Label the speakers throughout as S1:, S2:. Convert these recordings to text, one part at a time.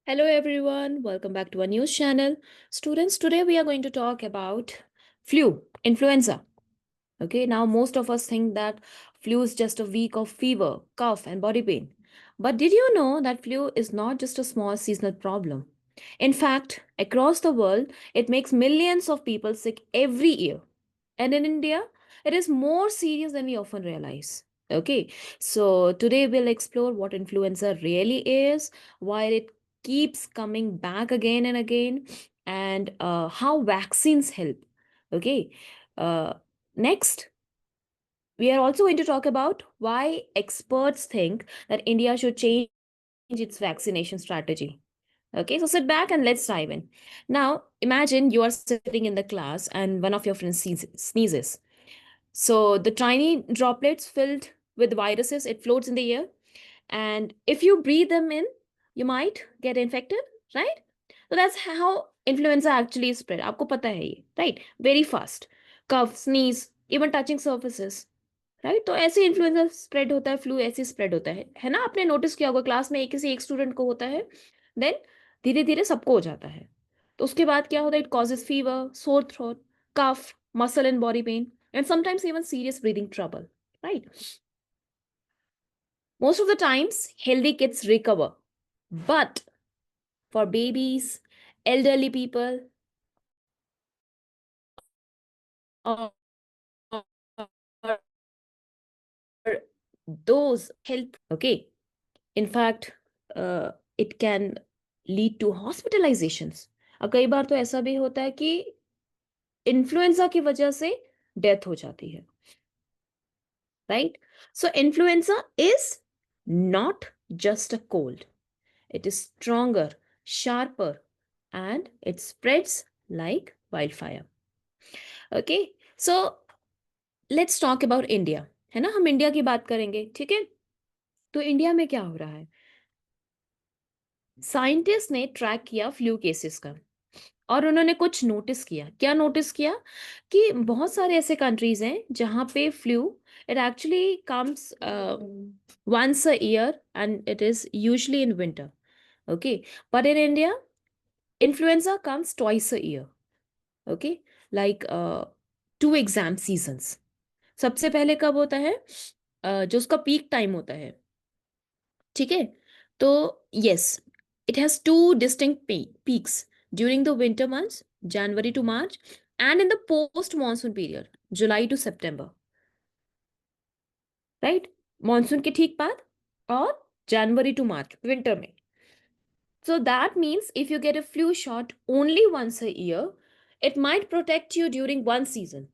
S1: Hello everyone, welcome back to our news channel. Students, today we are going to talk about influenza. Okay, now most of us think that flu is just a week of fever, cough, and body pain. But did you know that flu is not just a small seasonal problem? In fact, across the world, it makes millions of people sick every year. And in India, it is more serious than we often realize. Okay, so today we'll explore what influenza really is, why it keeps coming back again and again, and how vaccines help. Okay, uh, next, we are also going to talk about why experts think that India should change its vaccination strategy. Okay, so sit back and let's dive in. Now, imagine you are sitting in the class and one of your friends sneezes. So the tiny droplets filled with viruses, it floats in the air. And if you breathe them in, you might get infected, right? So that's how influenza actually is spread. आपको पता है ये, right? Very fast. Cough, sneeze, even touching surfaces. Right तो ऐसे influenza spread होता है flu ऐसे spread होता है ना आपने नोटिस किया होगा क्लास में किसी एक स्टूडेंट को होता है देन धीरे धीरे सबको हो जाता है तो उसके बाद क्या होता है it causes fever sore throat cough muscle and body pain and sometimes even serious breathing trouble right most of the times healthy kids recover but for babies elderly people or those health okay in fact it can lead to hospitalizations और कई बार तो ऐसा भी होता है कि influenza की वजह से डेथ हो जाती है right so influenza is not just a cold it is stronger sharper and it spreads like wildfire okay so let's talk about india है ना हम इंडिया की बात करेंगे ठीक है तो इंडिया में क्या हो रहा है साइंटिस्ट ने ट्रैक किया फ्लू केसेस का और उन्होंने कुछ नोटिस किया क्या नोटिस किया कि बहुत सारे ऐसे कंट्रीज हैं जहाँ पे flu it actually comes once a year and it is usually in winter okay but in India influenza comes twice a year okay like two exam seasons सबसे पहले कब होता है जो उसका पीक टाइम होता है ठीक है तो yes it has two distinct peaks during the winter months January to March and in the post monsoon period July to September right monsoon के ठीक बाद और जनवरी टू मार्च विंटर में so that means if you get a flu shot only once a year it might protect you during one season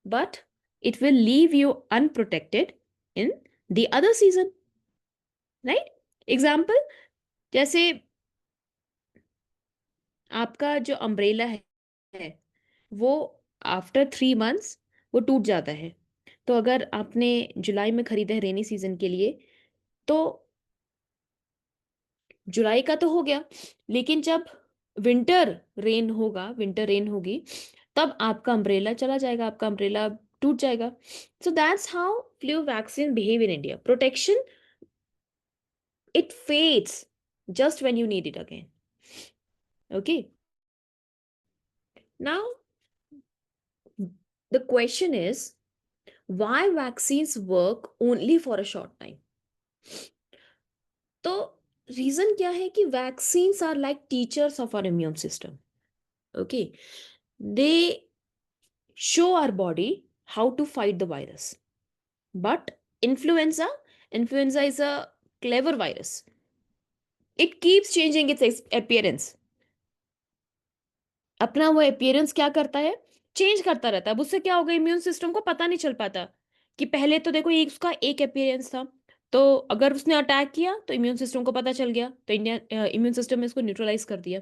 S1: but it will leave you unprotected in the other season right example जैसे आपका जो umbrella है वो after 3 months वो टूट जाता है तो अगर आपने जुलाई में खरीदा है रेनी सीजन के लिए तो जुलाई का तो हो गया लेकिन जब विंटर रेन होगी तब आपका अम्ब्रेला चला जाएगा आपका अम्ब्रेला टूट जाएगा so that's how flu vaccine behave in India protection it fades just when you need it again okay now the question is why vaccines work only for a short time तो reason क्या है कि vaccines are like teachers of our immune system okay they show our body how to fight the virus but influenza influenza is a clever virus it keeps changing its appearance अपना वो appearance क्या करता है change करता रहता है अब उससे क्या होगा इम्यून सिस्टम को पता नहीं चल पाता कि पहले तो देखो ये उसका एक अपीयरेंस था तो अगर उसने अटैक किया तो इम्यून सिस्टम को पता चल गया तो इंडिया इम्यून सिस्टम ने इसको न्यूट्रलाइज कर दिया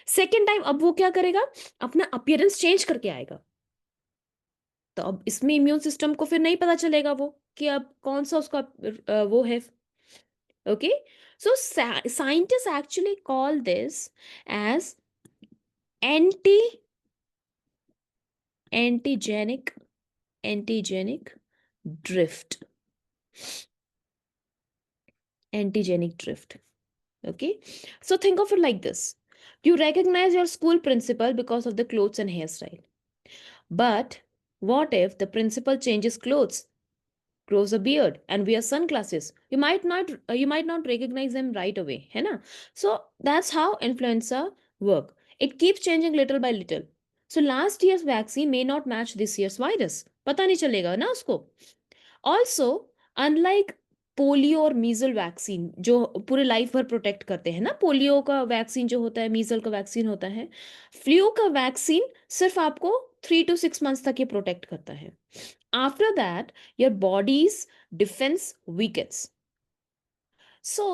S1: सेकेंड टाइम अब वो क्या करेगा अपना अपीयरेंस चेंज करके आएगा तो अब इसमें इम्यून सिस्टम को फिर नहीं पता चलेगा वो कि अब कौन सा उसका वो है okay so scientist actually call this as anti antigenic antigenic drift antigenic drift Okay, so think of it like this. You recognize your school principal because of the clothes and hairstyle. But what if the principal changes clothes, grows a beard, and wears sunglasses? You might not recognize them right away, है ना? So that's how influenza work. It keeps changing little by little. So last year's vaccine may not match this year's virus. पता नहीं चलेगा ना उसको. Also unlike polio और मीजल vaccine जो पूरे लाइफ भर प्रोटेक्ट करते हैं ना, पोलियो का वैक्सीन जो होता है, मीजल का वैक्सीन होता है, फ्लू का वैक्सीन सिर्फ आपको 3 to 6 months तक ये प्रोटेक्ट करता है. After that your body's defence weakens. So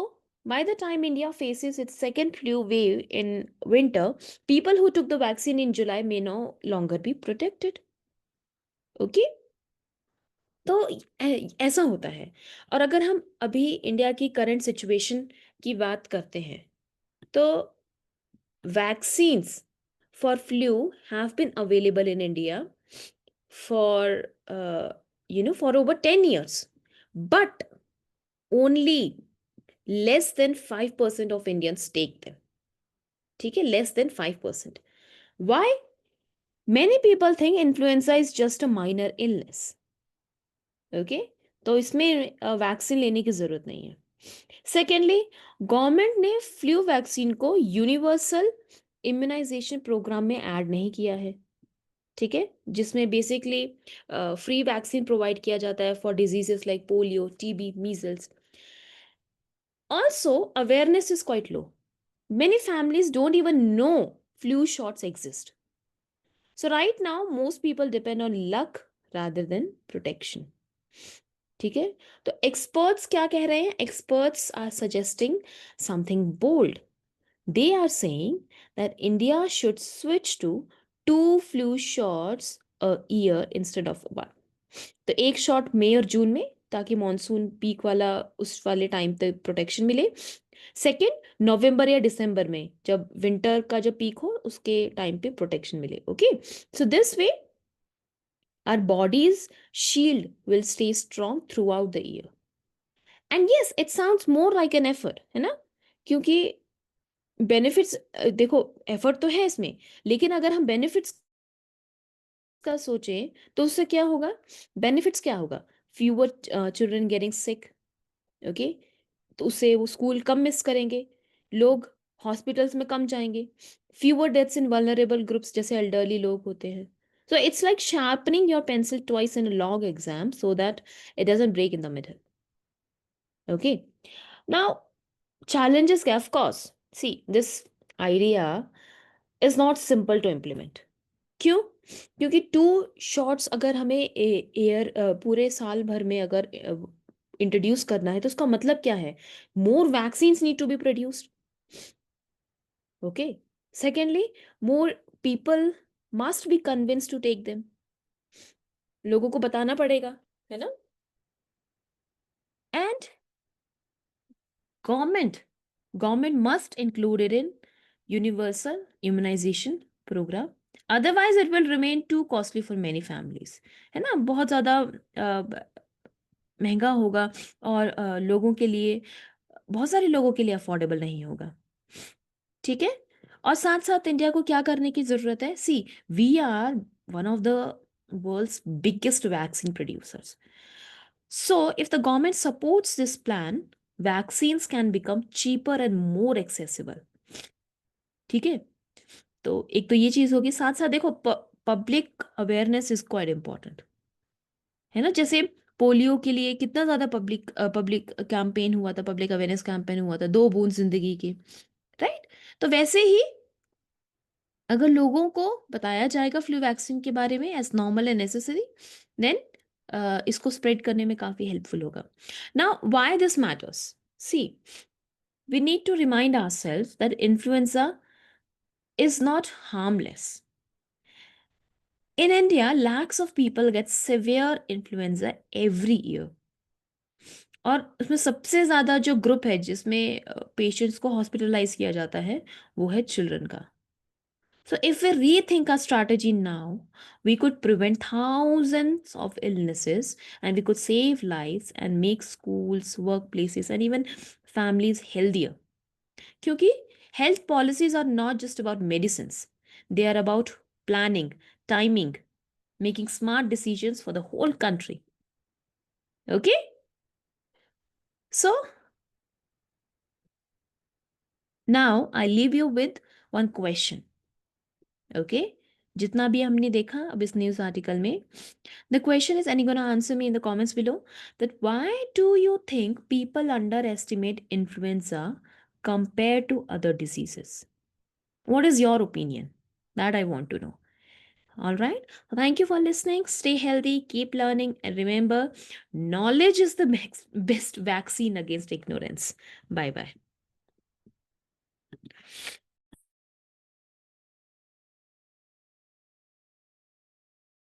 S1: by the time India faces its second flu wave in winter, people who took the vaccine in July may no longer be protected. Okay. तो ऐसा होता है. और अगर हम अभी India की current situation की बात करते हैं, तो vaccines for flu have been available in India for for over 10 years, but only less than 5% of Indians take them. ठीक है, less than 5%. Why? Many people think influenza is just a minor illness. Okay, तो इसमें vaccine लेने की जरूरत नहीं है. Secondly, government ने फ्लू वैक्सीन को यूनिवर्सल इम्यूनाइजेशन प्रोग्राम में ऐड नहीं किया है. ठीक है, जिसमें बेसिकली फ्री वैक्सीन प्रोवाइड किया जाता है for diseases like polio, TB, measles. Also awareness is quite low. Many families don't even know flu shots exist. So right now most people depend on luck rather than protection. ठीक है, तो experts क्या कह रहे हैं? Experts are suggesting something bold. They are saying that India should switch to 2 flu shots a year instead of one. तो एक shot मई और जून में, ताकि मॉनसून पीक वाला उस वाले टाइम तक प्रोटेक्शन मिले. सेकेंड, नवंबर या दिसंबर में जब विंटर का जो पीक हो उसके टाइम पे प्रोटेक्शन मिले. Okay, so this way our body's shield will stay strong throughout the year. And yes, it sounds more like an effort, है ना? क्योंकि बेनिफिट्स, देखो एफर्ट तो है इसमें, लेकिन अगर हम बेनिफिट्स का सोचें तो उससे क्या होगा? बेनिफिट्स क्या होगा? फ्यूअर चिल्ड्रन गेटिंग सिक. ओके, तो उससे वो स्कूल कम मिस करेंगे, लोग हॉस्पिटल्स में कम जाएंगे, fewer deaths in vulnerable groups जैसे एल्डरली लोग होते हैं. So it's like sharpening your pencil twice in a long exam so that it doesn't break in the middle. Okay, now challenges क्या? Of course, see, this idea is not simple to implement. क्यों? क्योंकि 2 shots अगर हमें air पूरे साल भर में अगर इंट्रोड्यूस करना है तो उसका मतलब क्या है? More vaccines need to be produced. Okay, secondly, more people must be convince to take them. लोगों को बताना पड़ेगा, है ना? And government must include it in universal immunization program. Otherwise it will remain too costly for many families. है ना, बहुत ज़्यादा महंगा होगा और लोगों के लिए, बहुत सारे लोगों के लिए अफोर्डेबल नहीं होगा. ठीक है, और साथ साथ इंडिया को क्या करने की ज़रूरत है? See, we are one of the world's biggest vaccine producers. So, if the government supports this plan, vaccines can become cheaper and more accessible. ठीक है, तो एक तो ये चीज होगी. साथ साथ देखो, public awareness is quite important, है ना? जैसे पोलियो के लिए कितना ज्यादा पब्लिक कैंपेन हुआ था, पब्लिक अवेयरनेस कैंपेन हुआ था, 2 बूंद जिंदगी की, राइट? तो वैसे ही अगर लोगों को बताया जाएगा फ्लू वैक्सीन के बारे में as normal and necessary, then इसको स्प्रेड करने में काफी हेल्पफुल होगा. Now why this matters? See, we need to remind ourselves that influenza is not harmless. In India, lakhs of people get severe influenza every year. और उसमें सबसे ज़्यादा जो ग्रुप है जिसमें पेशेंट्स को हॉस्पिटलाइज किया जाता है वो है चिल्ड्रन का. So if we rethink our strategy now, we could prevent thousands of illnesses, and we could save lives and make schools, workplaces, and even families healthier. क्योंकि health policies are not just about medicines, they are about planning, timing, making smart decisions for the whole country. Okay? So, now I leave you with one question. Okay? जितना भी हमने देखा अब इस news article में, the question is, and you're gonna answer me in the comments below, that why do you think people underestimate influenza compared to other diseases? What is your opinion? That I want to know. All right. Thank you for listening. Stay healthy, keep learning, and remember, knowledge is the best vaccine against ignorance. Bye bye.